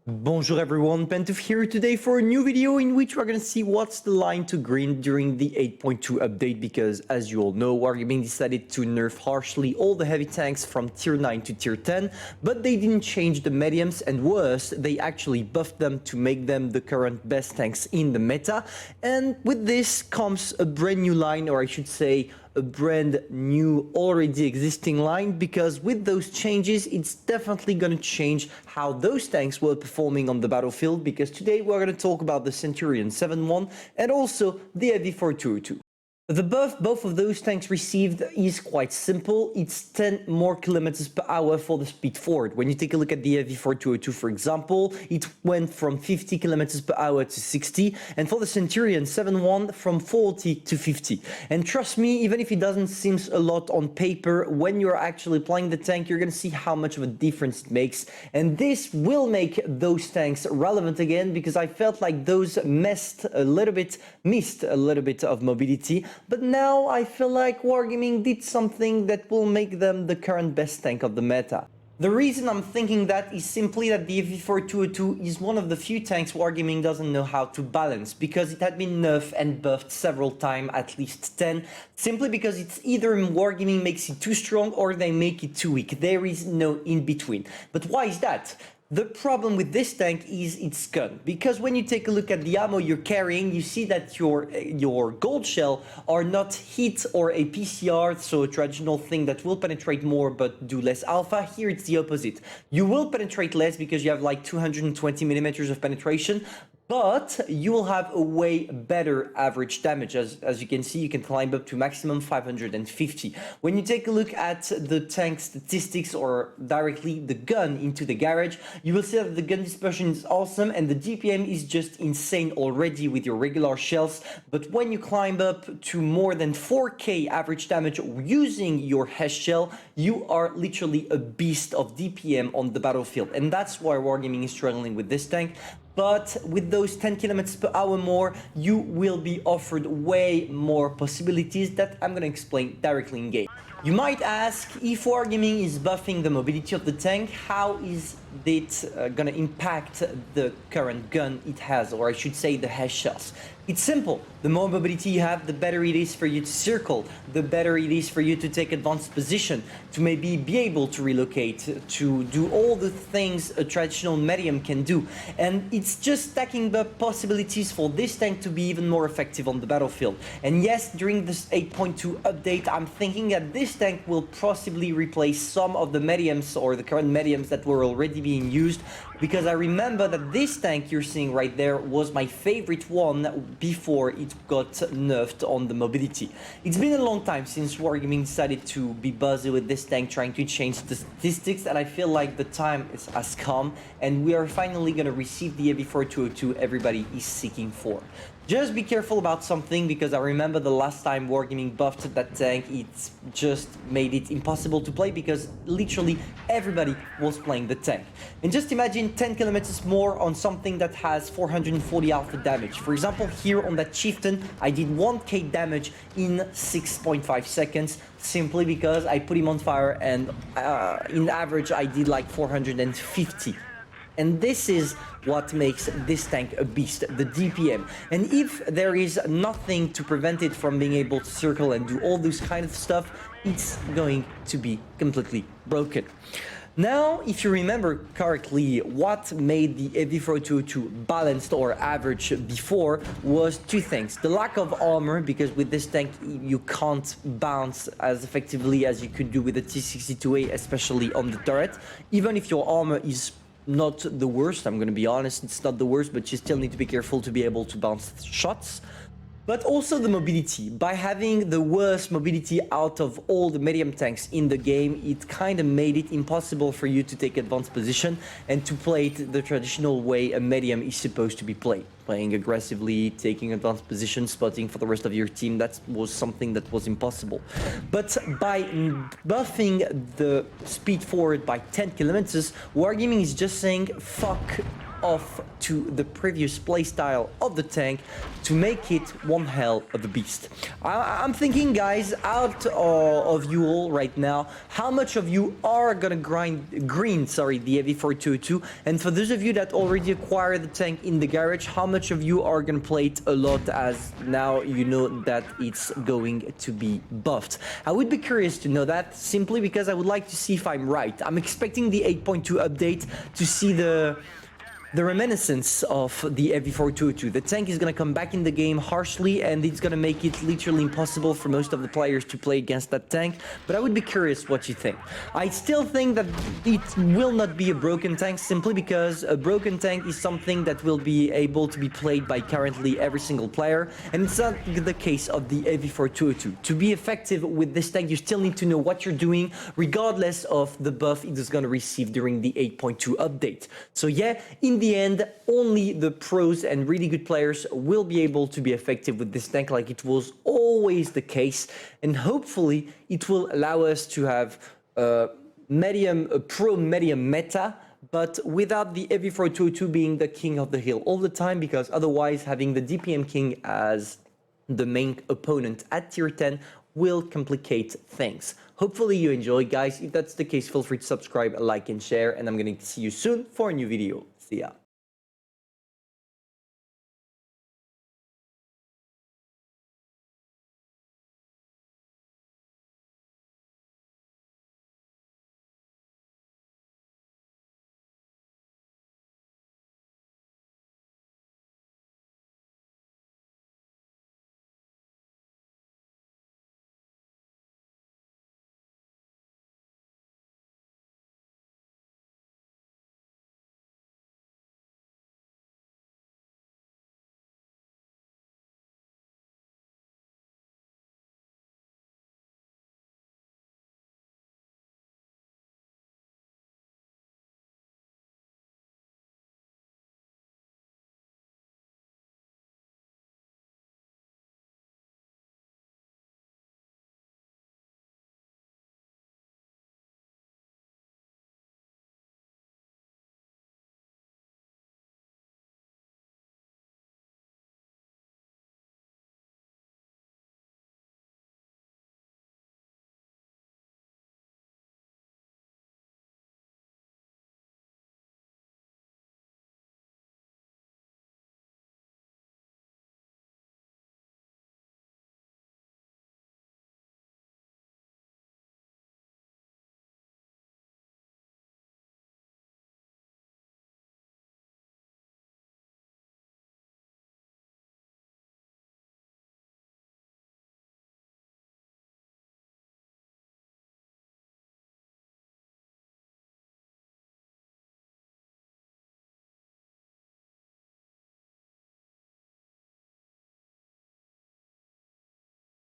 Bonjour everyone, Pantoufleee here today for a new video in which we're going to see what's the line to green during the 8.2 update, because as you all know, Wargaming decided to nerf harshly all the heavy tanks from tier 9 to tier 10, but they didn't change the mediums, and worse, they actually buffed them to make them the current best tanks in the meta. And with this comes a brand new line, or I should say a brand new already existing line, because with those changes it's definitely going to change how those tanks were performing on the battlefield, because today we're going to talk about the Centurion 7.1 and also the Heavy 4202. The buff both of those tanks received is quite simple. It's 10 more kilometers per hour for the speed forward. When you take a look at the Heavy 4202, for example, it went from 50 kilometers per hour to 60, and for the Centurion 7.1 from 40 to 50. And trust me, even if it doesn't seem a lot on paper, when you're actually playing the tank, you're going to see how much of a difference it makes. And this will make those tanks relevant again, because I felt like those missed a little bit of mobility. But now I feel like Wargaming did something that will make them the current best tank of the meta. The reason I'm thinking that is simply that the FV4202 is one of the few tanks Wargaming doesn't know how to balance, because it had been nerfed and buffed several times, at least 10, simply because it's either Wargaming makes it too strong or they make it too weak. There is no in between. But why is that? The problem with this tank is its gun, because when you take a look at the ammo you're carrying, you see that your gold shell are not hit or a PCR, so a traditional thing that will penetrate more but do less alpha. Here it's the opposite. You will penetrate less because you have like 220 millimeters of penetration, but you will have a way better average damage. As you can see, you can climb up to maximum 550. When you take a look at the tank statistics, or directly the gun into the garage, you will see that the gun dispersion is awesome and the DPM is just insane already with your regular shells. But when you climb up to more than 4k average damage using your HES shell, you are literally a beast of DPM on the battlefield. And that's why Wargaming is struggling with this tank. But with those 10 kilometers per hour more, you will be offered way more possibilities that I'm going to explain directly in game. You might ask, if Wargaming is buffing the mobility of the tank, how is it going to impact the current gun it has, or I should say the HES shells? It's simple. The more mobility you have, the better it is for you to circle, the better it is for you to take advanced position, to maybe be able to relocate, to do all the things a traditional medium can do. And it's just stacking up possibilities for this tank to be even more effective on the battlefield. And yes, during this 8.2 update, I'm thinking that this tank will possibly replace some of the mediums, or the current mediums that were already being used, because I remember that this tank you're seeing right there was my favorite one before it got nerfed on the mobility. It's been a long time since Wargaming decided to be buzzy with this tank, trying to change the statistics, and I feel like the time has come and we are finally going to receive the FV4202 everybody is seeking for. Just be careful about something, because I remember the last time Wargaming buffed that tank, it just made it impossible to play, because literally everybody was playing the tank. And just imagine 10 kilometers more on something that has 440 alpha damage. For example, here on that Chieftain, I did 1k damage in 6.5 seconds, simply because I put him on fire, and in average I did like 450. And this is what makes this tank a beast, the DPM. And if there is nothing to prevent it from being able to circle and do all this kind of stuff, it's going to be completely broken. Now, if you remember correctly, what made the FV4202 balanced or average before was two things. The lack of armor, because with this tank you can't bounce as effectively as you could do with the T62A, especially on the turret. Even if your armor is not the worst, I'm going to be honest, it's not the worst, but you still need to be careful to be able to bounce shots. But also the mobility. By having the worst mobility out of all the medium tanks in the game, it kind of made it impossible for you to take advanced position and to play it the traditional way a medium is supposed to be played. playing aggressively, taking advanced position, spotting for the rest of your team. That was something that was impossible. But by buffing the speed forward by 10 kilometers, Wargaming is just saying fuck off to the previous playstyle of the tank to make it one hell of a beast. I'm thinking, guys, out of you all right now, how much of you are gonna green the Heavy 4202, and for those of you that already acquired the tank in the garage, how much of you are gonna play it a lot as now you know that it's going to be buffed? I would be curious to know that, simply because I would like to see if I'm right. I'm expecting the 8.2 update to see the reminiscence of the Heavy 4202. The tank is going to come back in the game harshly, and it's going to make it literally impossible for most of the players to play against that tank. But I would be curious what you think. I still think that it will not be a broken tank, simply because a broken tank is something that will be able to be played by currently every single player, and it's not the case of the Heavy 4202. To be effective with this tank, you still need to know what you're doing, regardless of the buff it is going to receive during the 8.2 update. So yeah, in the end, only the pros and really good players will be able to be effective with this tank, like it was always the case, and hopefully it will allow us to have a pro-medium meta, but without the Heavy 4202 being the king of the hill all the time, because otherwise having the DPM king as the main opponent at tier 10 will complicate things. Hopefully you enjoy, guys. If that's the case, feel free to subscribe, like, and share, and I'm going to see you soon for a new video. See ya.